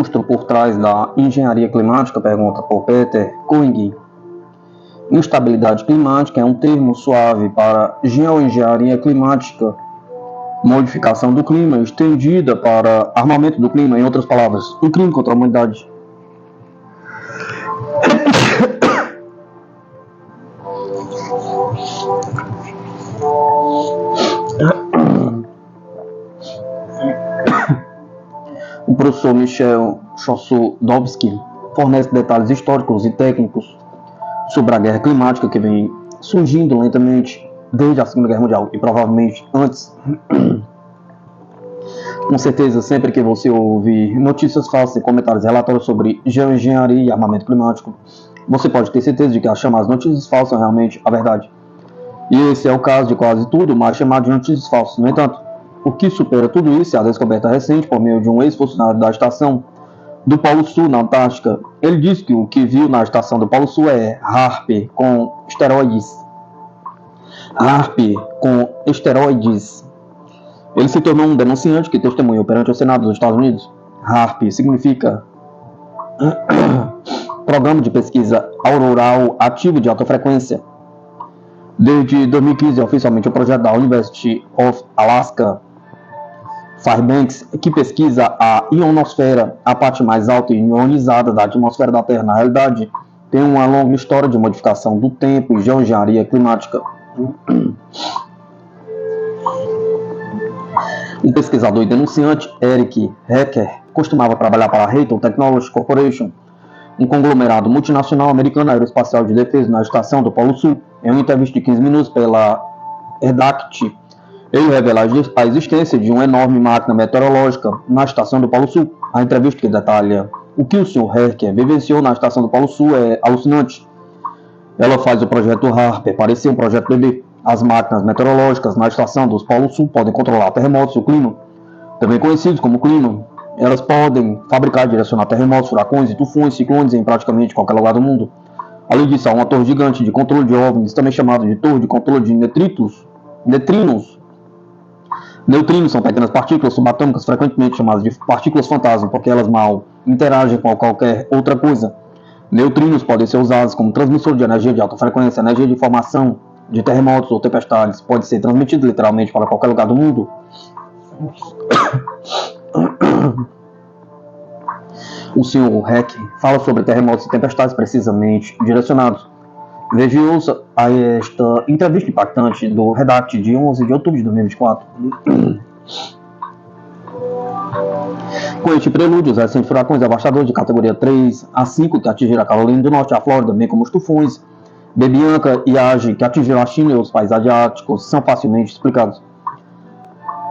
monstro por trás da engenharia climática? Pergunta por Peter Koenig. Instabilidade climática é um termo suave para geoengenharia climática, modificação do clima estendida para armamento do clima, em outras palavras, um crime contra a humanidade. O professor Michel Chossudovsky fornece detalhes históricos e técnicos sobre a guerra climática que vem surgindo lentamente desde a Segunda Guerra Mundial e provavelmente antes. Com certeza, sempre que você ouvir notícias falsas e comentários relatórios sobre geoengenharia e armamento climático, você pode ter certeza de que as chamadas notícias falsas são realmente a verdade. E esse é o caso de quase tudo mais chamado de notícias falsas. No entanto, o que supera tudo isso é a descoberta recente por meio de um ex-funcionário da estação do Polo Sul, na Antártica. Ele disse que o que viu na estação do Polo Sul é HAARP com esteroides. HAARP com esteroides. Ele se tornou um denunciante que testemunhou perante o Senado dos Estados Unidos. HAARP significa Programa de Pesquisa Auroral Ativo de Alta Frequência. Desde 2015, oficialmente o projeto da University of Alaska Fairbanks, que pesquisa a ionosfera, a parte mais alta e ionizada da atmosfera da Terra. Na realidade, tem uma longa história de modificação do tempo e geoengenharia climática. O pesquisador e denunciante Eric Hecker costumava trabalhar para a Raytheon Technology Corporation, um conglomerado multinacional americano aeroespacial de defesa na estação do Polo Sul. Em uma entrevista de 15 minutos pela Redact, ele revela a existência de uma enorme máquina meteorológica na estação do Polo Sul. A entrevista que detalha o que o Sr. Hecker vivenciou na estação do Polo Sul é alucinante. Ela faz o projeto HAARP parecer um projeto bebê. As máquinas meteorológicas na estação do Polo Sul podem controlar terremotos e o clima, também conhecidos como clima. Elas podem fabricar e direcionar terremotos, furacões e tufões, ciclones em praticamente qualquer lugar do mundo. Além disso, há uma torre gigante de controle de OVNIs, também chamada de torre de controle de neutrinos. Neutrinos são pequenas partículas subatômicas, frequentemente chamadas de partículas fantasma, porque elas mal interagem com qualquer outra coisa. Neutrinos podem ser usados como transmissor de energia de alta frequência, energia de formação de terremotos ou tempestades. Pode ser transmitido literalmente para qualquer lugar do mundo. O Sr. Heck fala sobre terremotos e tempestades precisamente direcionados. Veja e ouça esta entrevista impactante do Redact de 11 de outubro de 2024. Com este prelúdio, os recentes furacões devastadores de categoria 3 a 5 que atingiram a Carolina do Norte e a Flórida, bem como os tufões Bebianca e Age que atingiram a China e os países asiáticos, são facilmente explicados.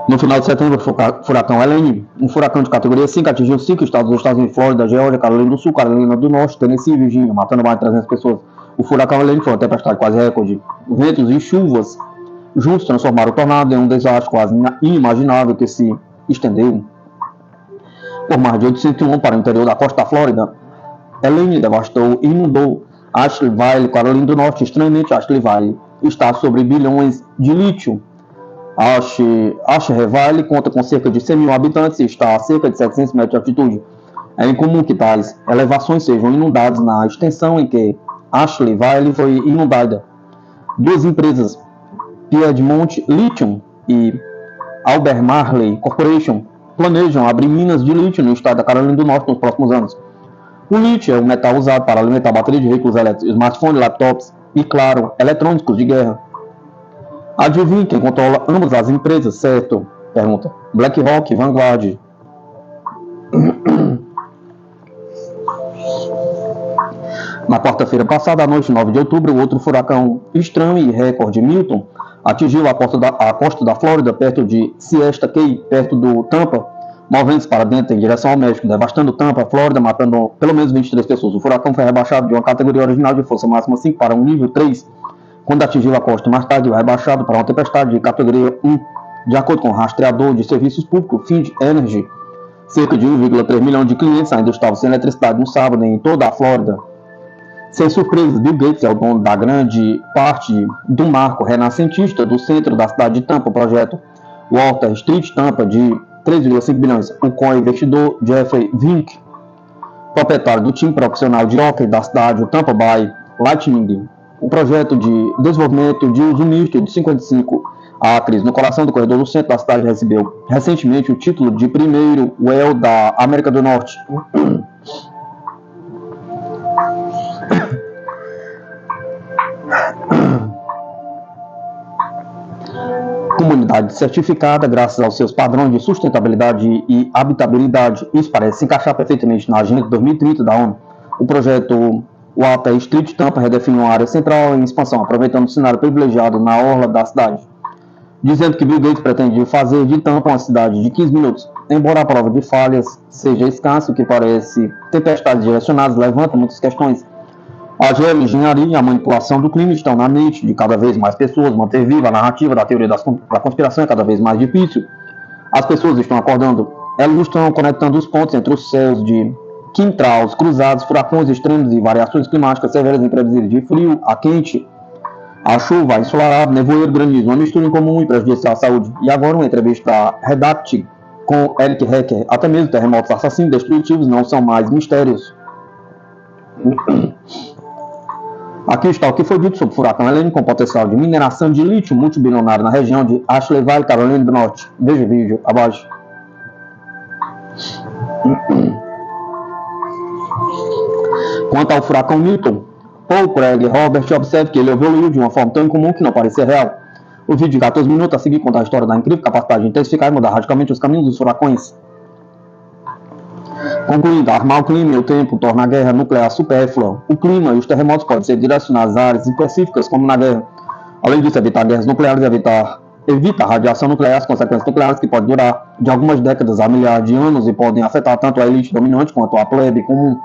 No final de setembro, o furacão Helene, um furacão de categoria 5, atingiu 5 estados dos Estados Unidos: Flórida, Geórgia, Carolina do Sul, Carolina do Norte, Tennessee e Virgínia, matando mais de 300 pessoas. O furacão Helene foi uma tempestade quase recorde. Ventos e chuvas juntos transformaram o tornado em um desastre quase inimaginável que se estendeu por mais de 800 km para o interior da costa da Flórida. Helene devastou e inundou Ashley Valley, Carolina do Norte. Estranhamente, Ashley Valley está sobre bilhões de lítio. Ashley Valley conta com cerca de 100 mil habitantes e está a cerca de 700 metros de altitude. É incomum que tais elevações sejam inundadas na extensão em que Ashley Valley foi inundada. Duas empresas, Piedmont Lithium e Albemarle Corporation, planejam abrir minas de lítio no estado da Carolina do Norte nos próximos anos. O lítio é um metal usado para alimentar baterias de veículos elétricos, smartphones, laptops e, claro, eletrônicos de guerra. Adivinhe quem controla ambas as empresas, certo? Pergunta. BlackRock, Vanguard. Na quarta-feira passada, à noite, 9 de outubro, outro furacão estranho e recorde, Milton, atingiu a costa da Flórida, perto de Siesta Key, perto do Tampa, movendo-se para dentro em direção ao México, devastando Tampa, Flórida, matando pelo menos 23 pessoas. O furacão foi rebaixado de uma categoria original de força máxima 5 para um nível 3, quando atingiu a costa. Mais tarde, foi rebaixado para uma tempestade de categoria 1, de acordo com o rastreador de serviços públicos Find Energy. Cerca de 1,3 milhão de clientes ainda estavam sem eletricidade no sábado em toda a Flórida. Sem surpresa, Bill Gates é o dono da grande parte do marco renascentista do centro da cidade de Tampa, o projeto Walter Street Tampa, de 3,5 bilhões. O co-investidor Jeffrey Vink proprietário do time profissional de hóquei da cidade, o Tampa Bay Lightning. O projeto de desenvolvimento de uso misto de 55 acres no coração do corredor do centro da cidade recebeu recentemente o título de primeiro well da América do Norte. Comunidade certificada graças aos seus padrões de sustentabilidade e habitabilidade. Isso parece se encaixar perfeitamente na Agenda 2030 da ONU. O projeto Water Street Tampa redefine uma área central em expansão, aproveitando o cenário privilegiado na orla da cidade, dizendo que Bill Gates pretende fazer de Tampa uma cidade de 15 minutos. Embora a prova de falhas seja escassa, o que parece tempestades direcionadas levanta muitas questões. A geoengenharia e a manipulação do clima estão na mente de cada vez mais pessoas. Manter viva a narrativa da teoria da conspiração é cada vez mais difícil. As pessoas estão acordando. Elas estão conectando os pontos entre os céus de quintraus, cruzados, furacões extremos e variações climáticas severas e imprevisíveis de frio a quente, a chuva, a ensolarado, nevoeiro, granizo, uma mistura incomum e prejudicial à saúde. E agora uma entrevista da Redact com Eric Hecker. Até mesmo terremotos assassinos destrutivos não são mais mistérios. Aqui está o que foi dito sobre o furacão Helene com potencial de mineração de lítio multibilionário na região de Ashley Valley, Carolina do Norte. Veja o vídeo abaixo. Quanto ao furacão Milton, Paul Craig Robert observa que ele evoluiu de uma forma tão incomum que não parecia real. O vídeo de 14 minutos a seguir conta a história da incrível capacidade de intensificar e mudar radicalmente os caminhos dos furacões. Concluindo, armar o clima e o tempo torna a guerra nuclear supérflua. O clima e os terremotos podem ser direcionados a áreas específicas, como na guerra. Além disso, evitar guerras nucleares evita a radiação nuclear, as consequências nucleares que podem durar de algumas décadas a milhares de anos e podem afetar tanto a elite dominante quanto a plebe comum.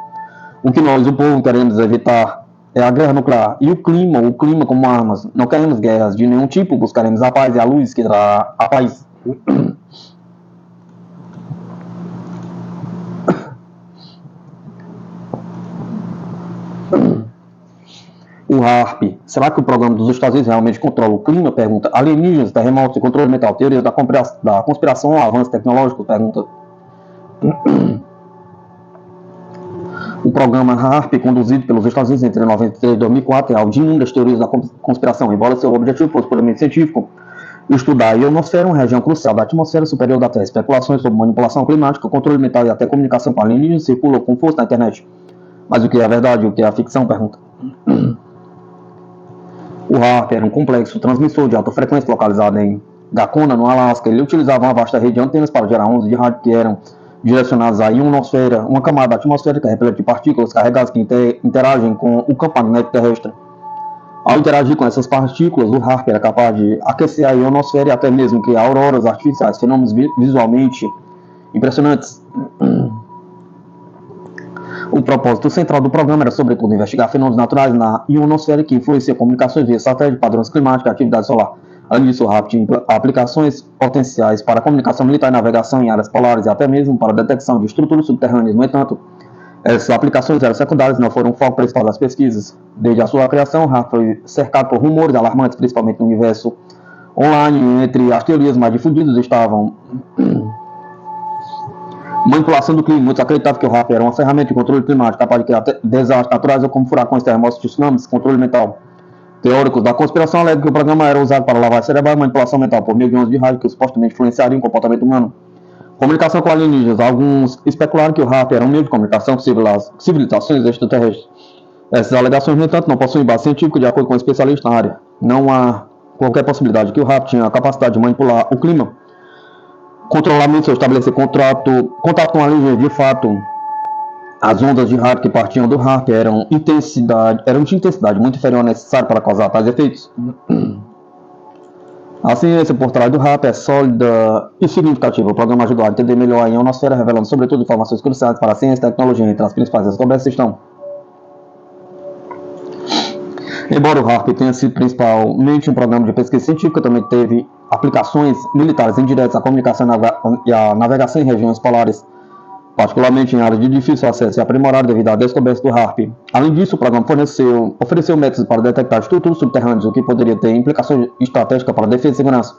O que nós, o povo, queremos evitar é a guerra nuclear. E o clima como armas. Não queremos guerras de nenhum tipo, buscaremos a paz e a luz que dará a paz. O HAARP. Será que o programa dos Estados Unidos realmente controla o clima? Pergunta. Alienígenas, terremotos e controle mental. Teorias da conspiração ou avanços tecnológicos? Pergunta. O programa HAARP, conduzido pelos Estados Unidos entre 1993 e 2004, é alvo de inúmeras teorias da conspiração. Embora seu objetivo fosse puramente científico, estudar a ionosfera, uma região crucial da atmosfera superior da Terra. Especulações sobre manipulação climática, controle mental e até comunicação com alienígenas circulam com força na internet. Mas o que é verdade e o que é a ficção? Pergunta. O HAARP era um complexo transmissor de alta frequência localizado em Gacona, no Alasca. Ele utilizava uma vasta rede de antenas para gerar ondas de rádio que eram direcionadas à ionosfera, uma camada atmosférica repleta de partículas carregadas que interagem com o campo magnético terrestre. Ao interagir com essas partículas, o HAARP era capaz de aquecer a ionosfera e até mesmo criar auroras artificiais, fenômenos visualmente impressionantes. O propósito central do programa era, sobretudo, investigar fenômenos naturais na ionosfera que influenciam comunicações via satélite, padrões climáticos e atividade solar. Além disso, o HAARP tinha aplicações potenciais para comunicação militar e navegação em áreas polares e até mesmo para detecção de estruturas subterrâneas. No entanto, essas aplicações eram secundárias e não foram o foco principal das pesquisas. Desde a sua criação, o HAARP foi cercado por rumores alarmantes, principalmente no universo online. Entre as teorias mais difundidas estavam manipulação do clima. Muitos acreditavam que o HAARP era uma ferramenta de controle climático capaz de criar desastres naturais como furacões, terremotos, tsunamis, controle mental. Teóricos da conspiração alegam que o programa era usado para lavagem cerebral e manipulação mental por meio de ondas de rádio que supostamente influenciariam o comportamento humano. Comunicação com alienígenas. Alguns especularam que o HAARP era um meio de comunicação com civilizações extraterrestres. Essas alegações, no entanto, não possuem base científica de acordo com especialistas na área. Não há qualquer possibilidade que o HAARP tinha a capacidade de manipular o clima, controlar ou estabelecer contato com alienígenas. De fato, as ondas de rádio que partiam do HAARP eram de intensidade muito inferior ao necessário para causar tais efeitos. A ciência por trás do HAARP é sólida e significativa. O programa ajudou a entender melhor a ionosfera, revelando sobretudo informações cruciais para a ciência e tecnologia. Entre as principais descobertas estão: embora o HAARP tenha sido principalmente um programa de pesquisa científica, também teve aplicações militares indiretas à comunicação e à navegação em regiões polares, particularmente em áreas de difícil acesso e aprimorado devido à descoberta do HAARP. Além disso, o programa ofereceu métodos para detectar estruturas subterrâneas, o que poderia ter implicações estratégicas para a defesa e segurança.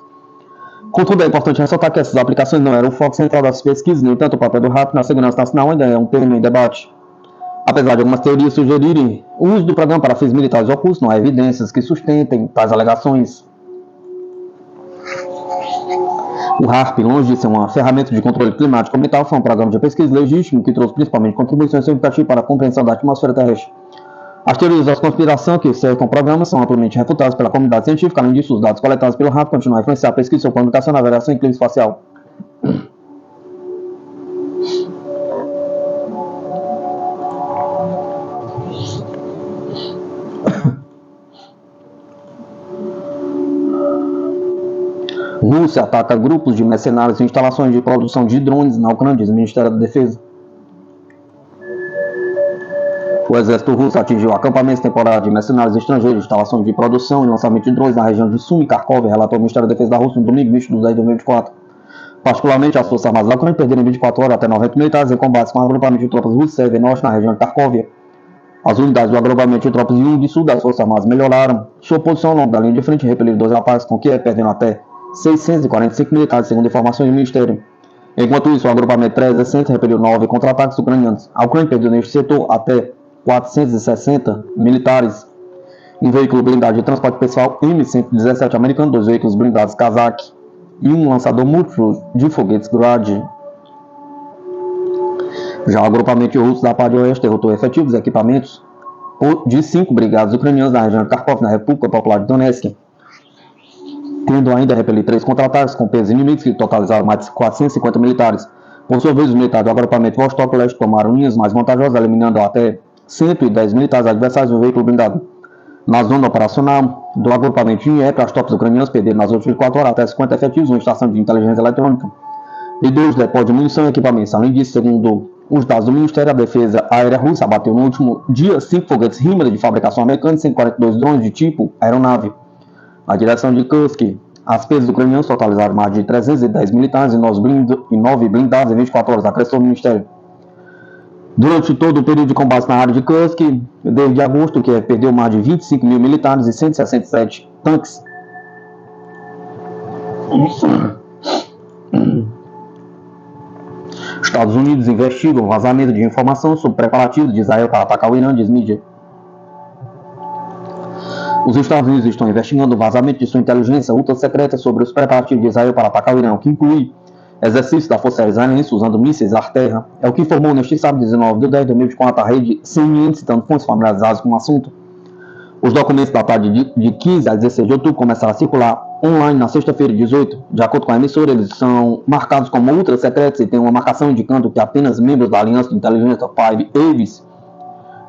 Contudo, é importante ressaltar que essas aplicações não eram o foco central das pesquisas. No entanto, o papel do HAARP na segurança nacional ainda é um tema em debate. Apesar de algumas teorias sugerirem o uso do programa para fins militares ocultos, não há evidências que sustentem tais alegações. O HAARP, longe de ser uma ferramenta de controle climático ambiental, foi um programa de pesquisa legítimo que trouxe principalmente contribuições significativas para a compreensão da atmosfera terrestre. As teorias da conspiração que cercam o programa são amplamente refutadas pela comunidade científica. Além disso, os dados coletados pelo HAARP continuam a influenciar a pesquisa sobre comunicação, navegação e clima espacial. Rússia ataca grupos de mercenários e instalações de produção de drones na Ucrânia, diz o Ministério da Defesa. O exército russo atingiu acampamentos temporários de mercenários estrangeiros, instalações de produção e lançamento de drones na região de Sumy e Kharkov, relatou o Ministério da Defesa da Rússia no domingo 22 de 10 de 2024. Particularmente, as forças armadas da Ucrânia perderam em 24 horas até 90 militares em combates com o agrupamento de tropas russas Severnorte na região de Kharkov. As unidades do agrupamento de tropas de sul das forças armadas melhoraram sua posição ao longo da linha de frente e repeliram 2 ataques, com Kiev perdendo até 645 militares, segundo informações do Ministério. Enquanto isso, o agrupamento 360 repeliu 9 contra-ataques ucranianos. A Ucrânia perdeu neste setor até 460 militares. Um veículo blindado de transporte pessoal M117 americano, 2 veículos blindados Kazakh e um lançador múltiplo de foguetes Grad. Já o agrupamento russo da parte oeste derrotou efetivos equipamentos de 5 brigadas ucranianas na região de Kharkov, na República Popular de Donetsk, tendo ainda repelido 3 contra-ataques com pesos inimigos que totalizaram mais de 450 militares. Por sua vez, os militares do agrupamento Vostok Leste tomaram linhas mais vantajosas, eliminando até 110 militares adversários do veículo blindado. Na zona operacional do agrupamento de Dnieper, as tropas ucranianas perderam nas últimas 24 horas até 50 efetivos, uma estação de inteligência eletrônica e 2 depósitos de munição e equipamentos. Além disso, segundo os dados do Ministério da Defesa Aérea Russa, abateu no último dia 5 foguetes Himara de fabricação americana e 142 drones de tipo aeronave. Na direção de Kursk, as perdas ucranianas totalizaram mais de 310 militares e 9 blindados em 24 horas, acrescentou o Ministério. Durante todo o período de combate na área de Kursk, desde agosto, Kiev perdeu mais de 25 mil militares e 167 tanques. Estados Unidos investigam vazamento de informação sobre preparativos de Israel para atacar o Irã, diz mídia. Os Estados Unidos estão investigando o vazamento de sua inteligência ultra secreta sobre os preparativos de Israel para atacar o Irã, que inclui exercício da Força Aérea Israelense usando mísseis ar-terra. É o que informou neste sábado 19 de 10 de 2024 a rede CNN, citando fontes familiarizadas com o assunto. Os documentos da tarde de 15 a 16 de outubro começaram a circular online na sexta-feira, 18. De acordo com a emissora, eles são marcados como ultra secretos e têm uma marcação indicando que apenas membros da Aliança de Inteligência Five Aves,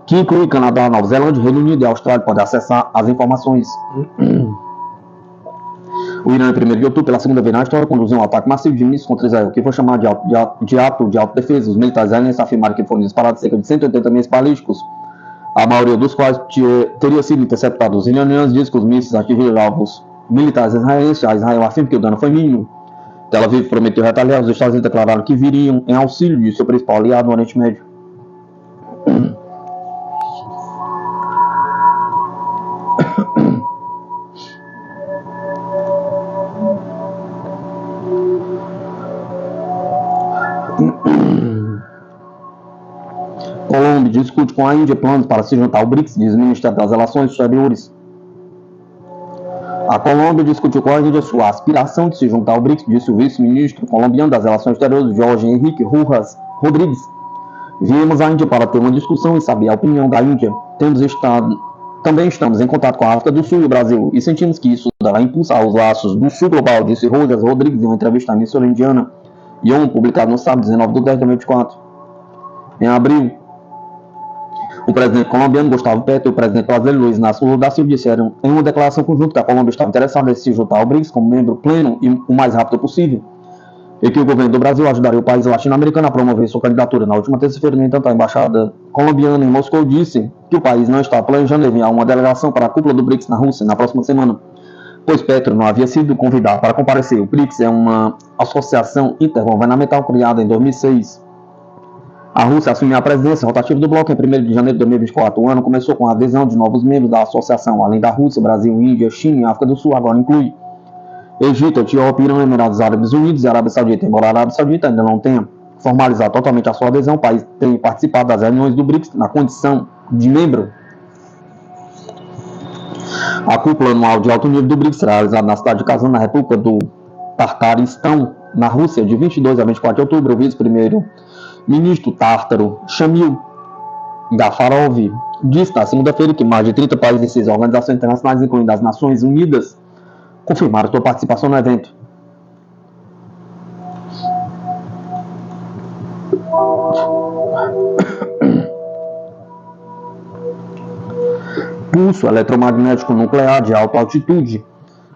que inclui Canadá, Nova Zelândia, Reino Unido e Austrália, podem acessar as informações. O Irã, em 1º de outubro, pela segunda vez na história, conduziu um ataque massivo de mísseis contra Israel, que foi chamado de ato de autodefesa. Os militares israelenses afirmaram que foram disparados cerca de 180 mísseis balísticos, a maioria dos quais teria sido interceptados. Os iranianos dizem que os mísseis atingiram alvos militares israelenses. A Israel afirma que o dano foi mínimo. Tel Aviv prometeu retaliar. Os Estados Unidos declararam que viriam em auxílio de seu principal aliado no Oriente Médio. Colômbia discute com a Índia planos para se juntar ao BRICS, diz o Ministério das Relações Exteriores. A Colômbia discutiu com a Índia sua aspiração de se juntar ao BRICS, disse o vice-ministro colombiano das Relações Exteriores, Jorge Henrique Rojas Rodrigues. Viemos à Índia para ter uma discussão e saber a opinião da Índia. Também estamos em contato com a África do Sul e o Brasil e sentimos que isso dará impulso aos laços do Sul Global, disse Rojas Rodrigues em uma entrevista à emissora indiana Ion, publicada no sábado 19 de 10 de 2024. Em abril, o presidente colombiano Gustavo Petro e o presidente brasileiro Luiz Inácio Lula da Silva disseram em uma declaração conjunta que a Colômbia estava interessada em se juntar ao BRICS como membro pleno e o mais rápido possível, e que o governo do Brasil ajudaria o país latino-americano a promover sua candidatura. Na última terça-feira, no entanto, a embaixada colombiana em Moscou disse que o país não está planejando enviar uma delegação para a cúpula do BRICS na Rússia na próxima semana, pois Petro não havia sido convidado para comparecer. O BRICS é uma associação intergovernamental criada em 2006. A Rússia assumiu a presidência rotativa do bloco em 1º de janeiro de 2024. O ano começou com a adesão de novos membros da associação, além da Rússia, Brasil, Índia, China e África do Sul. Agora inclui Egito, Etiópia, Irã, Emirados Árabes Unidos e Arábia Saudita. Embora a Arábia Saudita ainda não tenha formalizar totalmente a sua adesão, o país tem participado das reuniões do BRICS na condição de membro. A cúpula anual de alto nível do BRICS será realizada na cidade de Kazan, na República do Tartaristão, na Rússia, de 22 a 24 de outubro. O vice-primeiro-ministro tártaro Shamil Gafarov disse na segunda-feira que mais de 30 países e 6 organizações internacionais, incluindo as Nações Unidas, confirmaram sua participação no evento. Pulso eletromagnético nuclear de alta altitude.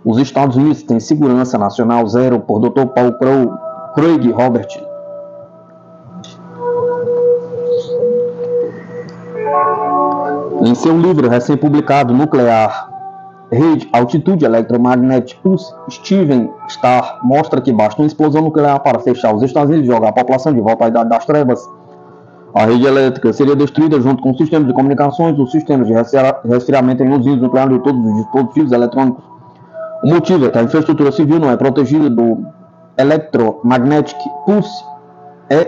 Os Estados Unidos têm segurança nacional zero, por Dr. Paul Craig Robert. Em seu livro recém-publicado Nuclear Rede Altitude Electromagnetic Pulse, Steven Starr mostra que basta uma explosão nuclear para fechar os Estados Unidos e jogar a população de volta à Idade das Trevas. A rede elétrica seria destruída junto com o sistema de comunicações, os sistemas de resfriamento em usinas nucleares e todos os dispositivos eletrônicos. O motivo é que a infraestrutura civil não é protegida do Electromagnetic Pulse,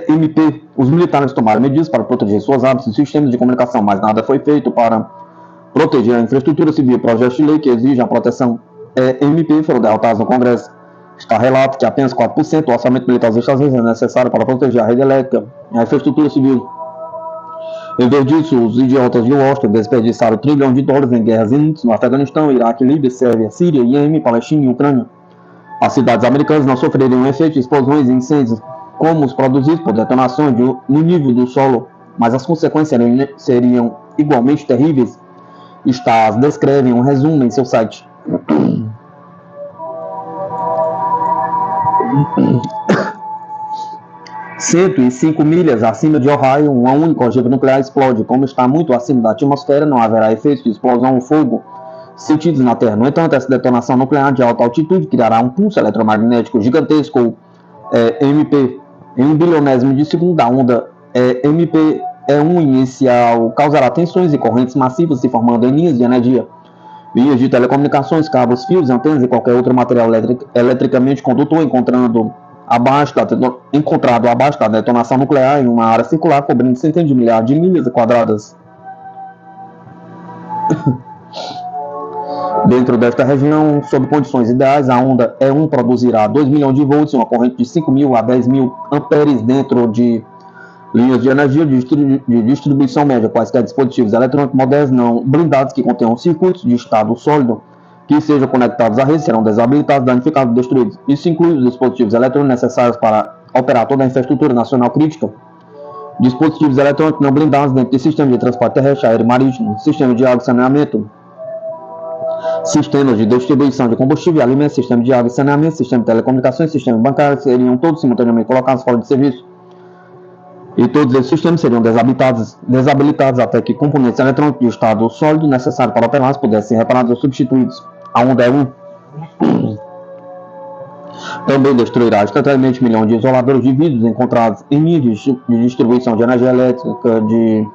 EMP. Os militares tomaram medidas para proteger suas áreas e sistemas de comunicação, mas nada foi feito para proteger a infraestrutura civil. Projetos de lei que exigem a proteção EMP foram derrotados no Congresso. Está relato que apenas 4% do orçamento militar dos Estados Unidos é necessário para proteger a rede elétrica e a infraestrutura civil. Em vez disso, os idiotas de Washington desperdiçaram $1 trilhão em guerras inúteis no Afeganistão, Iraque, Líbia, Sérvia, Síria, Iêmen, Palestina e Ucrânia. As cidades americanas não sofreriam o efeito de explosões e incêndios como os produzidos por detonações no nível do solo, mas as consequências seriam igualmente terríveis. Stas descreve um resumo em seu site. 105 milhas acima de Ohio, uma única ogiva nuclear explode. Como está muito acima da atmosfera, não haverá efeitos de explosão ou fogo sentidos na Terra. No entanto, essa detonação nuclear de alta altitude criará um pulso eletromagnético gigantesco, EMP, em 1 bilionésimo de segundo. A onda EMP E1 inicial causará tensões e correntes massivas se formando em linhas de energia, linhas de telecomunicações, cabos, fios, antenas e qualquer outro material eletricamente condutor encontrado abaixo da detonação nuclear em uma área circular cobrindo centenas de milhares de milhas quadradas. Dentro desta região, sob condições ideais, a onda E1 produzirá 2 milhões de volts e uma corrente de 5.000 a 10.000 amperes dentro de linhas de energia de distribuição média. Quaisquer dispositivos eletrônicos modernos não blindados que contenham circuitos de estado sólido que sejam conectados à rede serão desabilitados, danificados e destruídos. Isso inclui os dispositivos eletrônicos necessários para operar toda a infraestrutura nacional crítica. Dispositivos eletrônicos não blindados dentro de sistemas de transporte terrestre, aéreo e marítimo, sistemas de água e saneamento, sistemas de distribuição de combustível e alimentos, sistema de água e saneamento, sistema de telecomunicações, sistema bancário seriam todos simultaneamente colocados fora de serviço. E todos esses sistemas seriam desabilitados até que componentes eletrônicos de estado sólido necessários para operá-los pudessem ser reparados ou substituídos. A onda E1 também destruirá instantaneamente milhões de isoladores de vidros encontrados em linhas de distribuição de energia elétrica de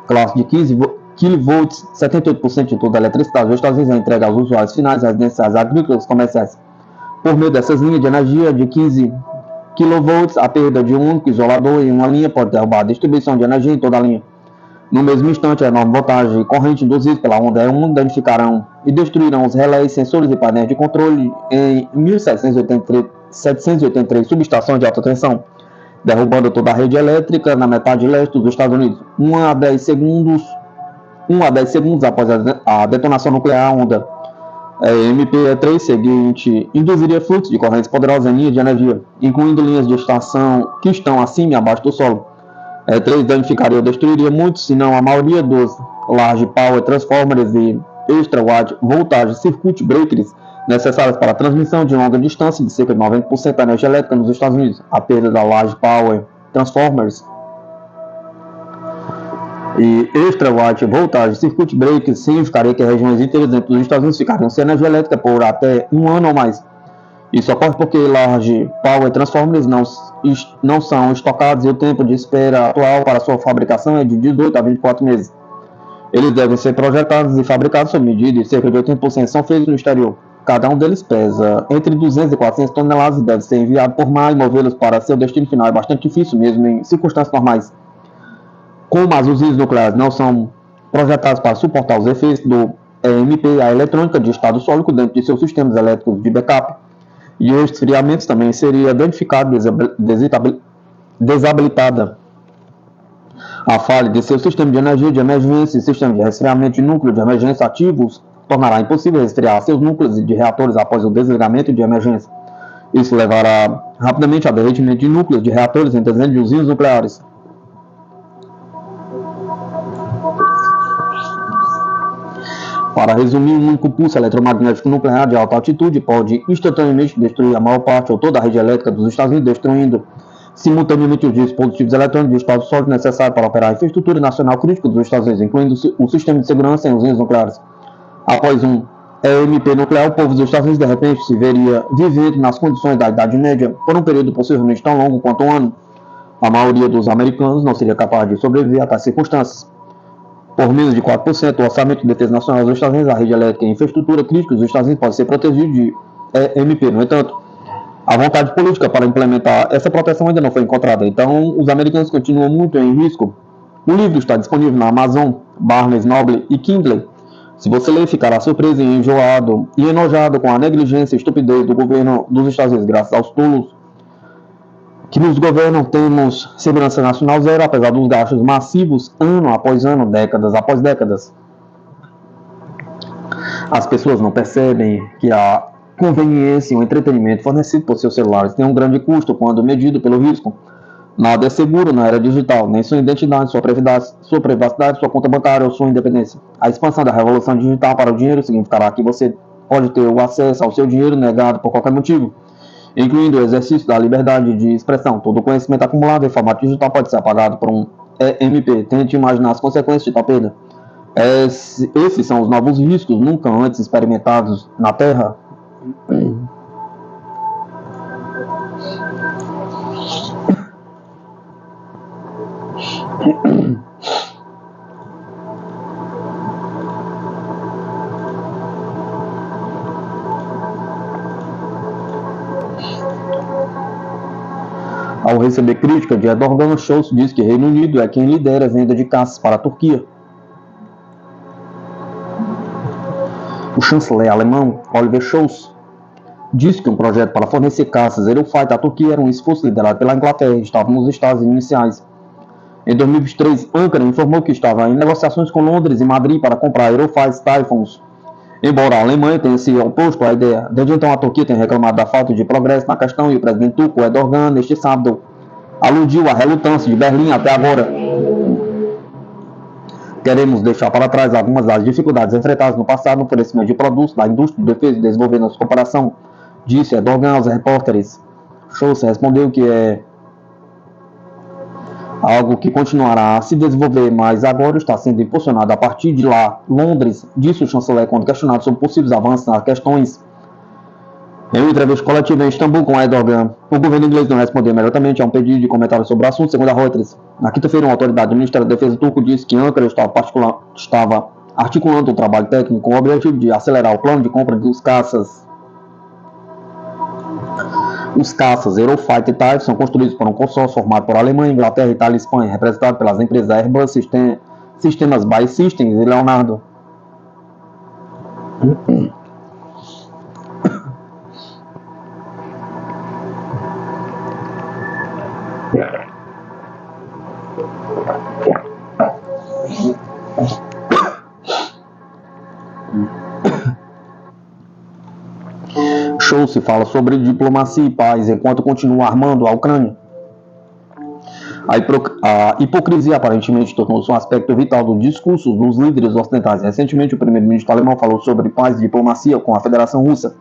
classe de 15 kV. 78% de toda a eletricidade dos Estados Unidos é entregue aos usuários finais, residenciais, agrícolas e comerciais. Por meio dessas linhas de energia de 15 kV, a perda de um único isolador em uma linha pode derrubar a distribuição de energia em toda a linha. No mesmo instante, a enorme voltagem e corrente induzidas pela onda E1 danificarão e destruirão os relés, sensores e painéis de controle em 1.783 subestações de alta tensão, derrubando toda a rede elétrica na metade leste dos Estados Unidos. 1 a 10 segundos após a detonação nuclear, a onda MP3 seguinte induziria fluxos de correntes poderosas em linhas de energia, incluindo linhas de estação que estão acima e abaixo do solo. E3 danificaria ou destruiria muitos, se não a maioria dos large power transformers e extra wide voltage circuit breakers necessários para a transmissão de longa distância de cerca de 90% da energia elétrica nos Estados Unidos. A perda da large power transformers e extra wide voltage circuit breakers significaria que regiões inteiras dentro dos Estados Unidos ficariam sem energia elétrica por até um ano ou mais. Isso ocorre porque large power transformers não são estocados e o tempo de espera atual para sua fabricação é de 18 a 24 meses. Eles devem ser projetados e fabricados sob medida e cerca de 80% são feitos no exterior. Cada um deles pesa entre 200 e 400 toneladas e deve ser enviado por mar, e movê-los para seu destino final é bastante difícil, mesmo em circunstâncias normais. Como as usinas nucleares não são projetadas para suportar os efeitos do EMP, a eletrônica de estado sólido dentro de seus sistemas elétricos de backup e o resfriamento também seria danificada, desabilitada. A falha de seu sistema de energia de emergência e sistema de resfriamento de núcleo de emergência ativos tornará impossível resfriar seus núcleos de reatores após o desligamento de emergência. Isso levará rapidamente a derretimento de núcleos de reatores em dezenas de usinas nucleares. Para resumir, um único pulso eletromagnético nuclear de alta altitude pode instantaneamente destruir a maior parte ou toda a rede elétrica dos Estados Unidos, destruindo simultaneamente os dispositivos eletrônicos de estado sólido necessários para operar a infraestrutura nacional crítica dos Estados Unidos, incluindo o sistema de segurança em usinas nucleares. Após um EMP nuclear, o povo dos Estados Unidos de repente se veria viver nas condições da Idade Média por um período possivelmente tão longo quanto um ano. A maioria dos americanos não seria capaz de sobreviver a tais circunstâncias. Por menos de 4% do orçamento de defesa nacional dos Estados Unidos, a rede elétrica e a infraestrutura crítica dos Estados Unidos pode ser protegida de EMP. No entanto, a vontade política para implementar essa proteção ainda não foi encontrada. Então, os americanos continuam muito em risco. O livro está disponível na Amazon, Barnes Noble e Kindle. Se você ler, ficará surpreso e enjoado e enojado com a negligência e estupidez do governo dos Estados Unidos, graças aos tolos que nos governam. Temos segurança nacional zero, apesar dos gastos massivos, ano após ano, décadas após décadas. As pessoas não percebem que a conveniência e o entretenimento fornecido por seus celulares tem um grande custo quando medido pelo risco. Nada é seguro na era digital, nem sua identidade, sua privacidade, sua conta bancária ou sua independência. A expansão da revolução digital para o dinheiro significará que você pode ter o acesso ao seu dinheiro negado por qualquer motivo, incluindo o exercício da liberdade de expressão. Todo conhecimento acumulado em formato digital pode ser apagado por um EMP. Tente imaginar as consequências de tal perda. Esses são os novos riscos nunca antes experimentados na Terra. Ao receber crítica de Erdogan, Scholz diz que Reino Unido é quem lidera a venda de caças para a Turquia. O chanceler alemão Oliver Scholz disse que um projeto para fornecer caças Eurofighter à Turquia era um esforço liderado pela Inglaterra e estava nos estágios iniciais. Em 2023, Ankara informou que estava em negociações com Londres e Madrid para comprar Eurofighter Typhoons. Embora a Alemanha tenha se oposto à ideia, desde então a Turquia tem reclamado da falta de progresso na questão e o presidente turco Erdogan, neste sábado, aludiu à relutância de Berlim até agora. Queremos deixar para trás algumas das dificuldades enfrentadas no passado no fornecimento de produtos da indústria de defesa e desenvolver nossa cooperação, disse Erdogan aos repórteres. Scholz respondeu que é algo que continuará a se desenvolver, mas agora está sendo impulsionado a partir de lá. Londres, disse o chanceler quando questionado sobre possíveis avanços nas questões. Em uma entrevista coletiva em Istambul com Erdogan, o governo inglês não respondeu imediatamente a um pedido de comentário sobre o assunto, segundo a Reuters. Na quinta-feira, uma autoridade do Ministério da Defesa turco disse que Ankara estava articulando um trabalho técnico com o objetivo de acelerar o plano de compra dos caças. Os caças Eurofighter Typhoon são construídos por um consórcio formado por Alemanha, Inglaterra, Itália e Espanha, representado pelas empresas Airbus, Sistemas BAE Systems e Leonardo. Scholz fala sobre diplomacia e paz enquanto continua armando a Ucrânia. A hipocrisia aparentemente tornou-se um aspecto vital do discurso dos líderes ocidentais. Recentemente, o primeiro-ministro alemão falou sobre paz e diplomacia com a Federação Russa,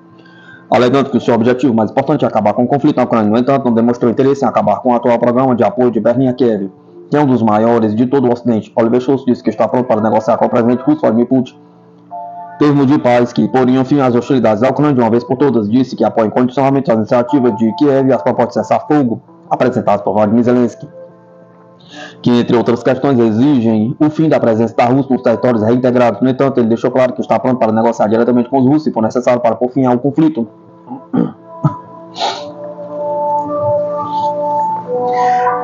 alegando que o seu objetivo mais importante é acabar com o conflito na Ucrânia. No entanto, não demonstrou interesse em acabar com o atual programa de apoio de Berlim a Kiev, que é um dos maiores de todo o Ocidente. Oliver Scholz disse que está pronto para negociar com o presidente russo Vladimir Putin termos de paz que poriam fim às hostilidades da Ucrânia de uma vez por todas. Disse que apoia incondicionalmente as iniciativas de Kiev e as propostas de cessar-fogo apresentadas por Vladimir Zelensky. que, entre outras questões, exigem o fim da presença da Rússia nos territórios reintegrados. No entanto, ele deixou claro que está pronto para negociar diretamente com os russos, se for necessário, para pôr fim ao conflito.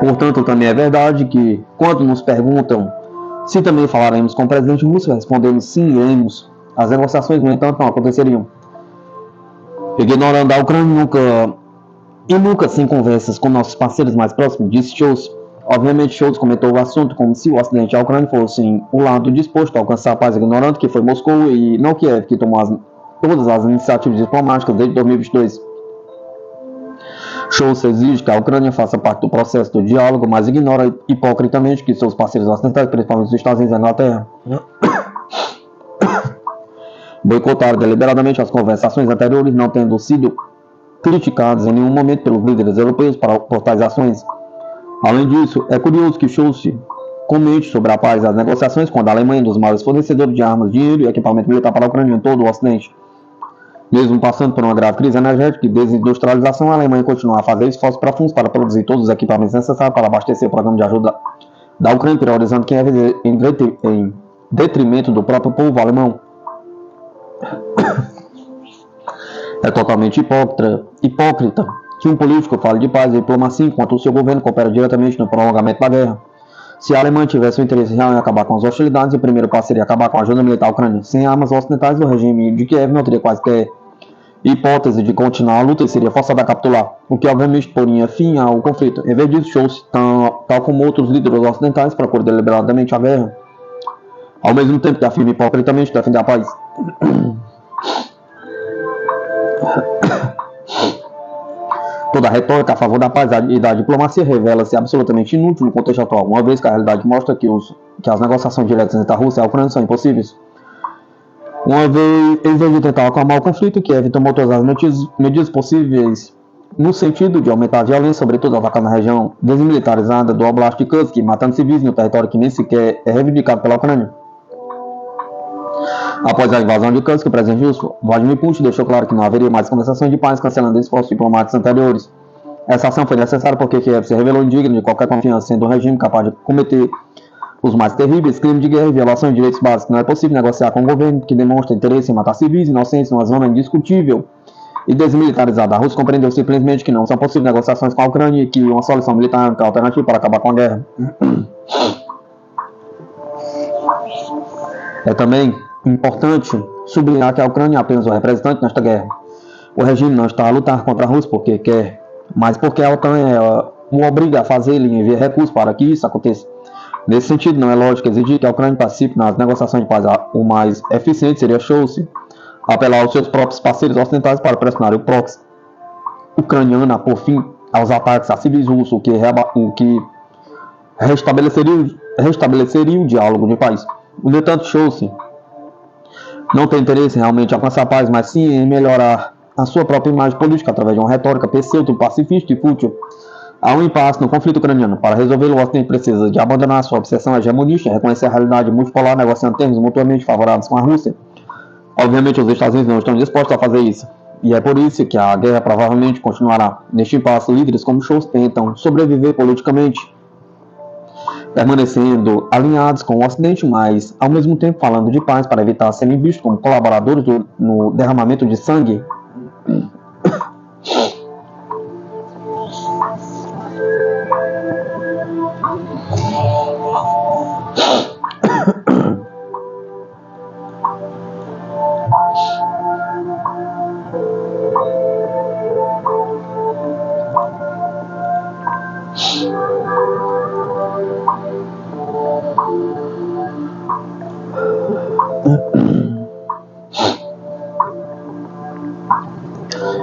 Portanto, também é verdade que, quando nos perguntam se também falaremos com o presidente russo, respondemos sim, iremos. As negociações, no entanto, não aconteceriam. Ignorando a Ucrânia nunca sem conversas com nossos parceiros mais próximos, disse Scholz. Obviamente, Scholz comentou o assunto como se o Ocidente e a Ucrânia fossem o lado disposto a alcançar a paz, ignorando que foi Moscou e não Kiev que tomou todas as iniciativas diplomáticas desde 2022. Scholz exige que a Ucrânia faça parte do processo do diálogo, mas ignora hipocritamente que seus parceiros ocidentais, principalmente os Estados Unidos e a Inglaterra, boicotaram deliberadamente as conversações anteriores, não tendo sido criticados em nenhum momento pelos líderes europeus por tais ações. Além disso, é curioso que Scholz comente sobre a paz e as negociações quando a Alemanha é um dos maiores fornecedores de armas, dinheiro e equipamento militar para a Ucrânia em todo o Ocidente. Mesmo passando por uma grave crise energética e desindustrialização, a Alemanha continua a fazer esforços profundos para produzir todos os equipamentos necessários para abastecer o programa de ajuda da Ucrânia, priorizando Kiev em detrimento do próprio povo alemão. É totalmente hipócrita que um político fale de paz e diplomacia enquanto o seu governo coopera diretamente no prolongamento da guerra. Se a Alemanha tivesse o interesse real em acabar com as hostilidades, o primeiro passo seria acabar com a ajuda militar à Ucrânia. Sem armas ocidentais, o regime de Kiev não teria quaisquer hipótese de continuar a luta e seria forçado a capitular, o que obviamente poria fim ao conflito. Em vez disso, Scholz, tal como outros líderes ocidentais, procura deliberadamente a guerra, ao mesmo tempo que afirma hipocritamente defender a paz. Toda a retórica a favor da paz e da diplomacia revela-se absolutamente inútil no contexto atual, uma vez que a realidade mostra que as negociações diretas entre a Rússia e a Ucrânia são impossíveis. Uma vez, em vez de tentar acalmar o conflito, Kiev tomou todas as medidas possíveis no sentido de aumentar a violência, sobretudo atacando a região desmilitarizada do Oblast de Kursk, matando civis no território que nem sequer é reivindicado pela Ucrânia. Após a invasão de Kursk, o presidente russo, Vladimir Putin, deixou claro que não haveria mais conversações de paz, cancelando esforços diplomáticos anteriores. Essa ação foi necessária porque Kiev se revelou indigno de qualquer confiança, sendo um regime capaz de cometer os mais terríveis crimes de guerra e violação de direitos básicos. Não é possível negociar com um governo que demonstra interesse em matar civis inocentes numa zona indiscutível e desmilitarizada. A Rússia compreendeu simplesmente que não são possíveis negociações com a Ucrânia e que uma solução militar é a única alternativa para acabar com a guerra. É também importante sublinhar que a Ucrânia é apenas um representante nesta guerra. O regime não está a lutar contra a Rússia porque quer, mas porque a OTAN o obriga a fazê-lo e enviar recursos para que isso aconteça. Nesse sentido, não é lógico exigir que a Ucrânia participe nas negociações de paz. O mais eficiente seria Scholz apelar aos seus próprios parceiros ocidentais para pressionar o proxy ucraniano a pôr fim aos ataques a civis russos, o que restabeleceria o diálogo de paz. No entanto, Scholz não tem interesse realmente em alcançar a paz, mas sim em melhorar a sua própria imagem política através de uma retórica pseudo-pacifista e fútil. Há um impasse no conflito ucraniano. Para resolvê-lo, o Ocidente precisa de abandonar sua obsessão hegemonista, reconhecer a realidade multipolar, negociando termos mutuamente favoráveis com a Rússia. Obviamente, os Estados Unidos não estão dispostos a fazer isso. E é por isso que a guerra provavelmente continuará. Neste impasse, líderes como Scholz tentam sobreviver politicamente, permanecendo alinhados com o Ocidente, mas ao mesmo tempo falando de paz para evitar serem vistos como colaboradores no derramamento de sangue.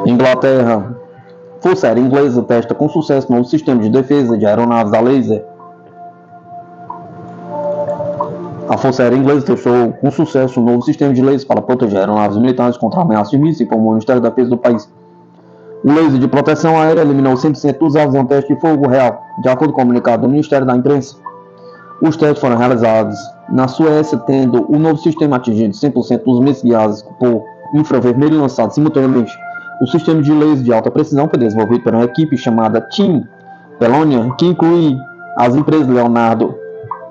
Inglaterra. Força Aérea Inglesa testa com sucesso novo sistema de defesa de aeronaves a laser. A Força Aérea Inglesa testou com sucesso um novo sistema de lasers para proteger aeronaves militares contra ameaças de mísseis, informou o Ministério da Defesa do país. O laser de proteção aérea eliminou 100% dos alvos em um teste de fogo real, de acordo com o comunicado do Ministério da Imprensa. Os testes foram realizados na Suécia, tendo o novo sistema atingido 100% dos mísseis guiados por infravermelho lançados simultaneamente. O sistema de laser de alta precisão foi desenvolvido por uma equipe chamada Team Pelonia, que inclui As empresas Leonardo,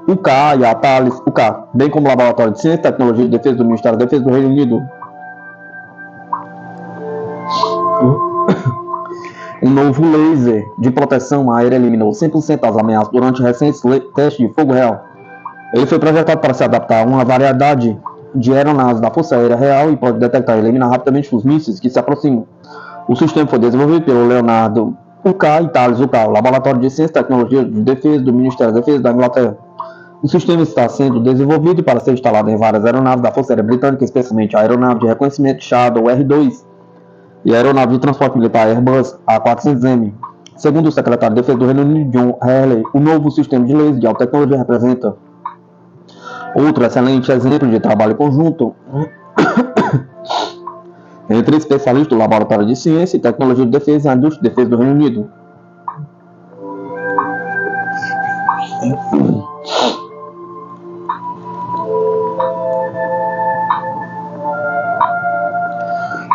UK e a Thales, UK, bem como o Laboratório de Ciência e Tecnologia de Defesa do Ministério da Defesa do Reino Unido. Um novo laser de proteção aérea eliminou 100% das ameaças durante recentes testes de fogo real. Ele foi projetado para se adaptar a uma variedade de aeronaves da Força Aérea Real e pode detectar e eliminar rapidamente os mísseis que se aproximam. O sistema foi desenvolvido pelo Leonardo UK e Thales UK, o Laboratório de Ciência e Tecnologia de Defesa do Ministério da Defesa da Inglaterra. O sistema está sendo desenvolvido para ser instalado em várias aeronaves da Força Aérea Britânica, especialmente a aeronave de reconhecimento Shadow R2 e a aeronave de transporte militar Airbus A400M. Segundo o secretário de Defesa do Reino Unido, John Hurley, o novo sistema de laser de alta tecnologia representa outro excelente exemplo de trabalho conjunto entre especialistas do Laboratório de Ciência e Tecnologia de Defesa e a Indústria de Defesa do Reino Unido.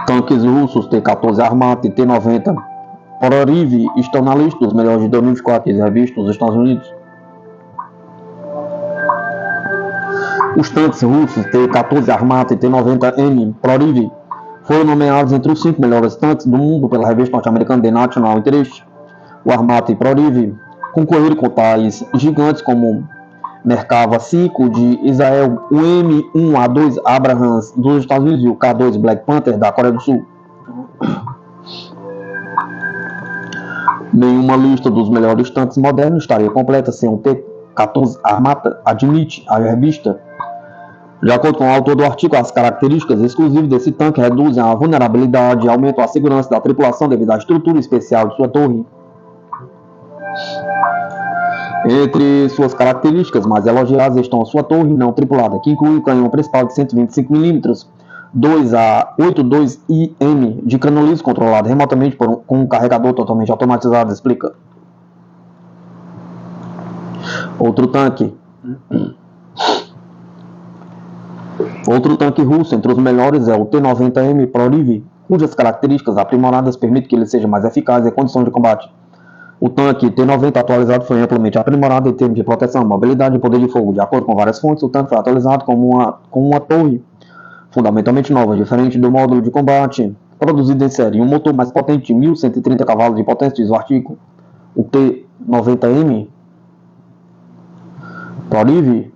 Tanques russos T-14 Armat e T-90 Proriv estão na lista dos melhores de 2024 e revistas dos Estados Unidos. Os tanques russos T-14 Armat e T-90M Proriv foram nomeados entre os 5 melhores tanques do mundo pela revista norte-americana The National Interest. O Armat e Proriv concorreram com tais gigantes como Merkava 5 de Israel, o M1A2 Abrams dos Estados Unidos e o K2 Black Panther da Coreia do Sul. Nenhuma lista dos melhores tanques modernos estaria completa sem o T-14 Armata, admite a revista. De acordo com o autor do artigo, as características exclusivas desse tanque reduzem a vulnerabilidade e aumentam a segurança da tripulação devido à estrutura especial de sua torre. Entre suas características mais elogiadas estão a sua torre não tripulada, que inclui um canhão principal de 125 mm, 2A82IM de cano liso controlado remotamente com um carregador totalmente automatizado, explica. Outro tanque russo entre os melhores é o T-90M Proriv, cujas características aprimoradas permitem que ele seja mais eficaz em condições de combate. O tanque T-90 atualizado foi amplamente aprimorado em termos de proteção, mobilidade e poder de fogo. De acordo com várias fontes, o tanque foi atualizado com uma torre fundamentalmente nova, diferente do módulo de combate produzido em série, um motor mais potente de 1.130 cavalos de potência, diz o artigo. O T-90M Proriv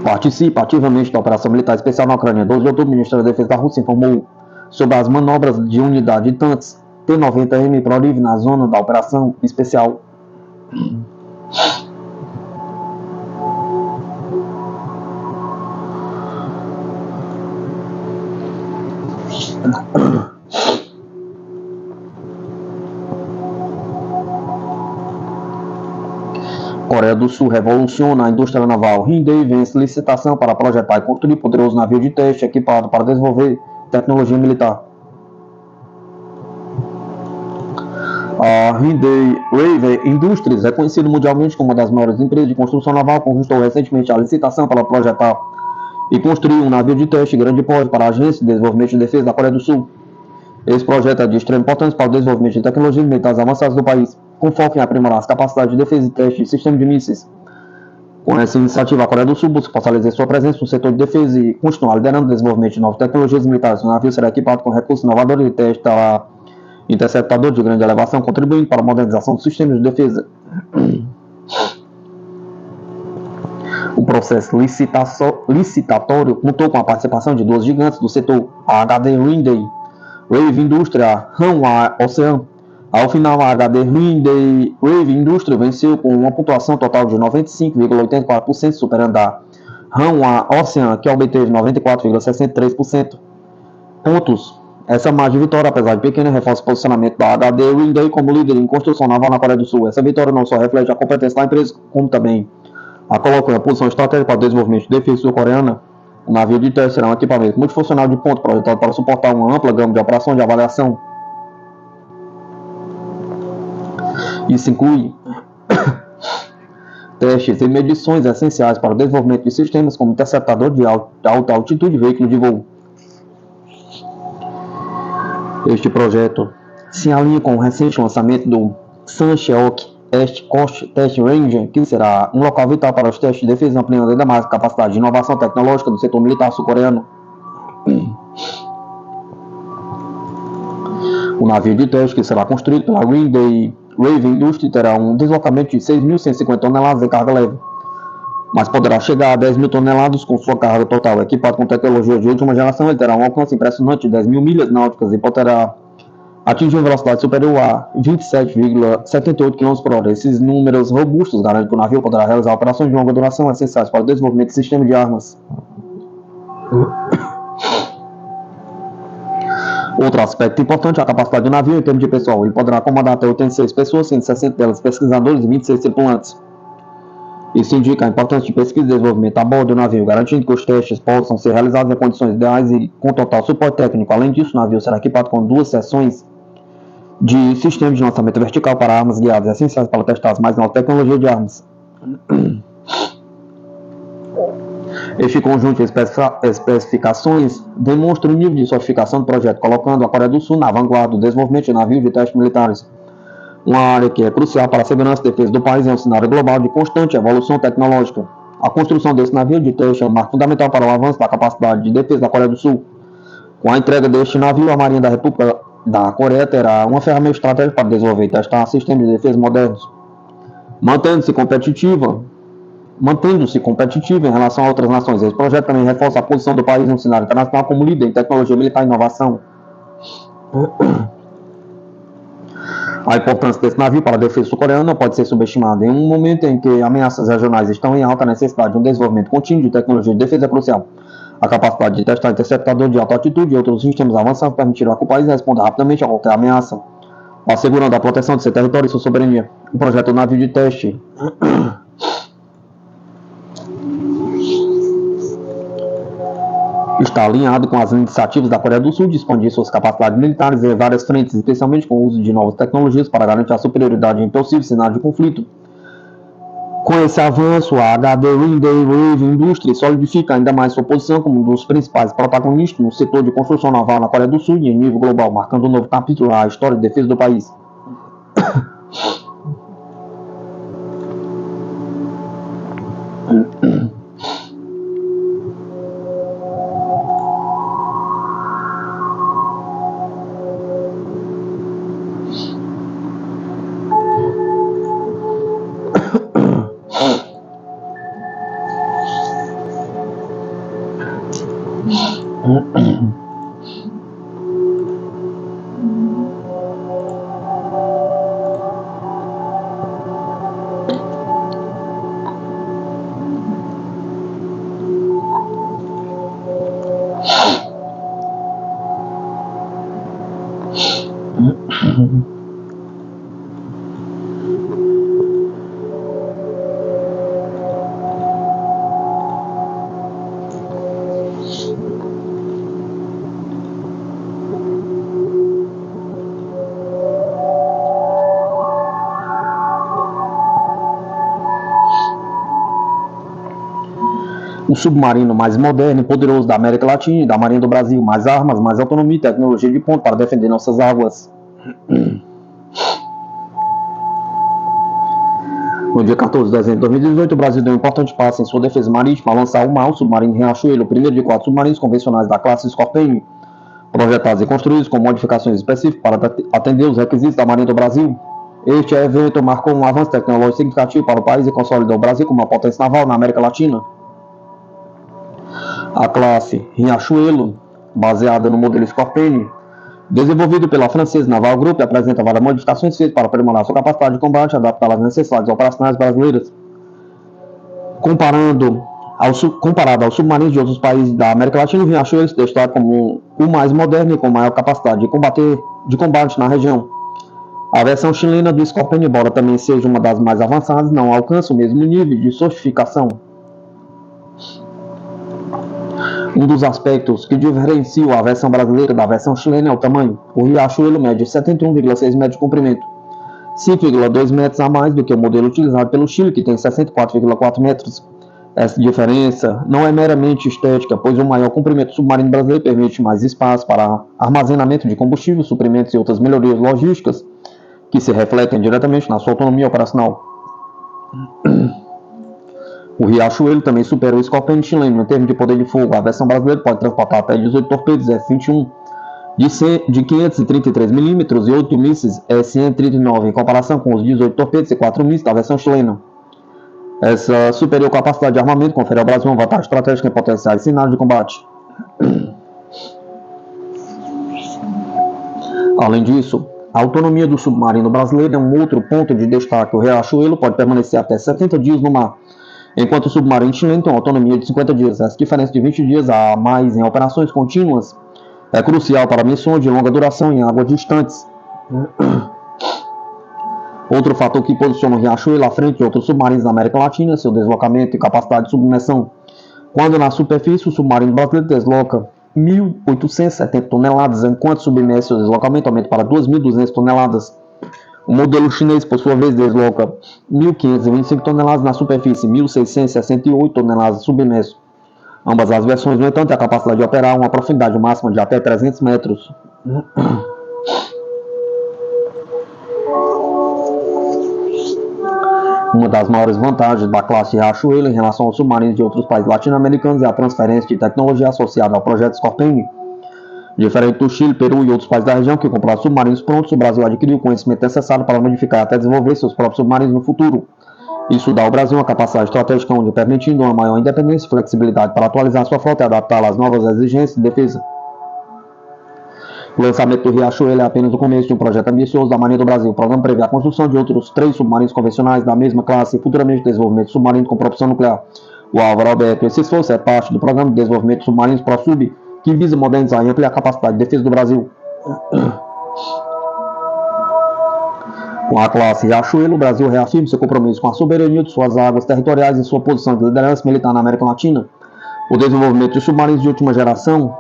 participa ativamente da operação militar especial na Ucrânia. 12 de outubro, o Ministério da Defesa da Rússia informou sobre as manobras de unidade de tanques T-90M Proriv na zona da operação especial. Coreia do Sul revoluciona a indústria naval. Hyundai vence licitação para projetar e construir poderoso navio de teste equipado para desenvolver tecnologia militar. A Hyundai Heavy Industries é conhecida mundialmente como uma das maiores empresas de construção naval, conquistou recentemente a licitação para projetar e construir um navio de teste grande porte para a Agência de Desenvolvimento de Defesa da Coreia do Sul. Esse projeto é de extrema importância para o desenvolvimento de tecnologias militares avançadas do país, com foco em aprimorar as capacidades de defesa e teste de sistemas de mísseis. Com essa iniciativa, a Coreia do Sul busca fortalecer sua presença no setor de defesa e continuar liderando o desenvolvimento de novas tecnologias militares. O navio será equipado com recursos inovadores de teste a interceptador de grande elevação, contribuindo para a modernização dos sistemas de defesa. O processo licitatório contou com a participação de duas gigantes do setor, a HD Hyundai Heavy Industries, a Hanwha Ocean. Ao final, a HD Hyundai Heavy Industries venceu com uma pontuação total de 95,84%, superando a Hanwha Ocean, que obteve 94,63% pontos. Essa margem de vitória, apesar de pequena, reforça o posicionamento da HD Hyundai como líder em construção naval na Coreia do Sul. Essa vitória não só reflete a competência da empresa, como também a coloca em uma posição estratégica para o desenvolvimento de defesa sul-coreana. O navio de teste será um equipamento multifuncional de ponto projetado para suportar uma ampla gama de operações de avaliação. Isso inclui testes e medições essenciais para o desenvolvimento de sistemas como interceptador de alta altitude e veículo de voo. Este projeto se alinha com o recente lançamento do Sancheok East Coast Test Range, que será um local vital para os testes de defesa, ampliando ainda mais a capacidade de inovação tecnológica do setor militar sul-coreano. O navio de teste, que será construído pela Green Day Raven Industries, terá um deslocamento de 6.150 toneladas de carga leve, mas poderá chegar a 10.000 toneladas com sua carga total. Equipado com tecnologia de última geração, ele terá um alcance impressionante de 10.000 milhas náuticas e poderá atingir uma velocidade superior a 27,78 km por hora. Esses números robustos garantem que o navio poderá realizar operações de longa duração essenciais para o desenvolvimento de sistemas de armas. Outro aspecto importante é a capacidade do navio em termos de pessoal. Ele poderá comandar até 86 pessoas, 160 delas pesquisadores e 26 tripulantes. Isso indica a importância de pesquisa e desenvolvimento a bordo do navio, garantindo que os testes possam ser realizados em condições ideais e com total suporte técnico. Além disso, o navio será equipado com 2 seções de sistemas de lançamento vertical para armas guiadas, essenciais para testar as mais novas tecnologias de armas. Este conjunto de especificações demonstra o nível de sofisticação do projeto, colocando a Coreia do Sul na vanguarda do desenvolvimento de navios de testes militares. Uma área que é crucial para a segurança e defesa do país em um cenário global de constante evolução tecnológica. A construção desse navio de teste é um marco fundamental para o avanço da capacidade de defesa da Coreia do Sul. Com a entrega deste navio, a Marinha da República da Coreia terá uma ferramenta estratégica para desenvolver e testar sistemas de defesa modernos, mantendo-se competitiva em relação a outras nações. Esse projeto também reforça a posição do país no cenário internacional como líder em tecnologia militar e inovação. A importância desse navio para a defesa sul-coreana não pode ser subestimada. Em um momento em que ameaças regionais estão em alta, a necessidade de um desenvolvimento contínuo de tecnologia de defesa é crucial. A capacidade de testar interceptador de alta altitude e outros sistemas avançados permitirá que o país responda rapidamente a qualquer ameaça, assegurando a proteção de seu território e sua soberania. O projeto do navio de teste está alinhado com as iniciativas da Coreia do Sul de expandir suas capacidades militares em várias frentes, especialmente com o uso de novas tecnologias para garantir a superioridade em possíveis cenários de conflito. Com esse avanço, a HD Green Wave Industries solidifica ainda mais sua posição como um dos principais protagonistas no setor de construção naval na Coreia do Sul e em nível global, marcando um novo capítulo na história de defesa do país. O submarino mais moderno e poderoso da América Latina e da Marinha do Brasil, mais armas, mais autonomia e tecnologia de ponta para defender nossas águas. No dia 14 de dezembro de 2018, o Brasil deu um importante passo em sua defesa marítima ao lançar o MAU, submarino Riachuelo, o primeiro de 4 submarinos convencionais da classe Scorpion, projetados e construídos com modificações específicas para atender os requisitos da Marinha do Brasil. Este evento marcou um avanço tecnológico significativo para o país e consolidou o Brasil como uma potência naval na América Latina. A classe Riachuelo, baseada no modelo Scorpion, desenvolvido pela francesa Naval Group, apresenta várias modificações feitas para aprimorar sua capacidade de combate e adaptá-la às necessidades operacionais brasileiras. Comparado aos submarinos de outros países da América Latina, o Riachuelo se destaca como o mais moderno e com maior capacidade de combate na região. A versão chilena do Scorpion, embora também seja uma das mais avançadas, não alcança o mesmo nível de sofisticação. Um dos aspectos que diferenciam a versão brasileira da versão chilena é o tamanho. O Riachuelo mede 71,6 metros de comprimento, 5,2 metros a mais do que o modelo utilizado pelo Chile, que tem 64,4 metros. Essa diferença não é meramente estética, pois o maior comprimento do submarino brasileiro permite mais espaço para armazenamento de combustível, suprimentos e outras melhorias logísticas que se refletem diretamente na sua autonomia operacional. O Riachuelo também supera o Scorpion chileno em termos de poder de fogo. A versão brasileira pode transportar até 18 torpedos F-21 de 533 mm e 8 mísseis S-139, em comparação com os 18 torpedos e 4 mísseis da versão chilena. Essa superior capacidade de armamento confere ao Brasil uma vantagem estratégica em potenciais cenários de combate. Além disso, a autonomia do submarino brasileiro é um outro ponto de destaque. O Riachuelo pode permanecer até 70 dias no mar, enquanto o submarino chileno tem uma autonomia de 50 dias. Essa diferença de 20 dias a mais em operações contínuas é crucial para missões de longa duração em águas distantes. Outro fator que posiciona o Riachuelo à frente de outros submarinos da América Latina é seu deslocamento e capacidade de submersão. Quando na superfície, o submarino brasileiro desloca 1.870 toneladas, enquanto submerso, seu deslocamento aumenta para 2.200 toneladas. O modelo chinês, por sua vez, desloca 1.525 toneladas na superfície e 1.668 toneladas submerso. Ambas as versões, no entanto, têm a capacidade de operar a uma profundidade máxima de até 300 metros. Uma das maiores vantagens da classe Riachuelo em relação aos submarinos de outros países latino-americanos é a transferência de tecnologia associada ao projeto Scorpion. Diferente do Chile, Peru e outros países da região que compraram submarinos prontos, o Brasil adquiriu o conhecimento necessário para modificar e até desenvolver seus próprios submarinos no futuro. Isso dá ao Brasil uma capacidade estratégica única, permitindo uma maior independência e flexibilidade para atualizar sua frota e adaptá-la às novas exigências de defesa. O lançamento do Riachuelo é apenas o começo de um projeto ambicioso da Marinha do Brasil. O programa prevê a construção de outros 3 submarinos convencionais da mesma classe e futuramente o desenvolvimento de submarinos com propulsão nuclear. O Álvaro Alberto, esse esforço é parte do programa de desenvolvimento de submarinos ProSub, que visa modernizar e ampliar a capacidade de defesa do Brasil. Com a classe Riachuelo, o Brasil reafirma seu compromisso com a soberania de suas águas territoriais e sua posição de liderança militar na América Latina. O desenvolvimento de submarinos de última geração,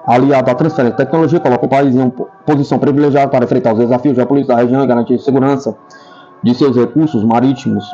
aliado à transferência de tecnologia, coloca o país em uma posição privilegiada para enfrentar os desafios geopolíticos da região e garantir a segurança de seus recursos marítimos.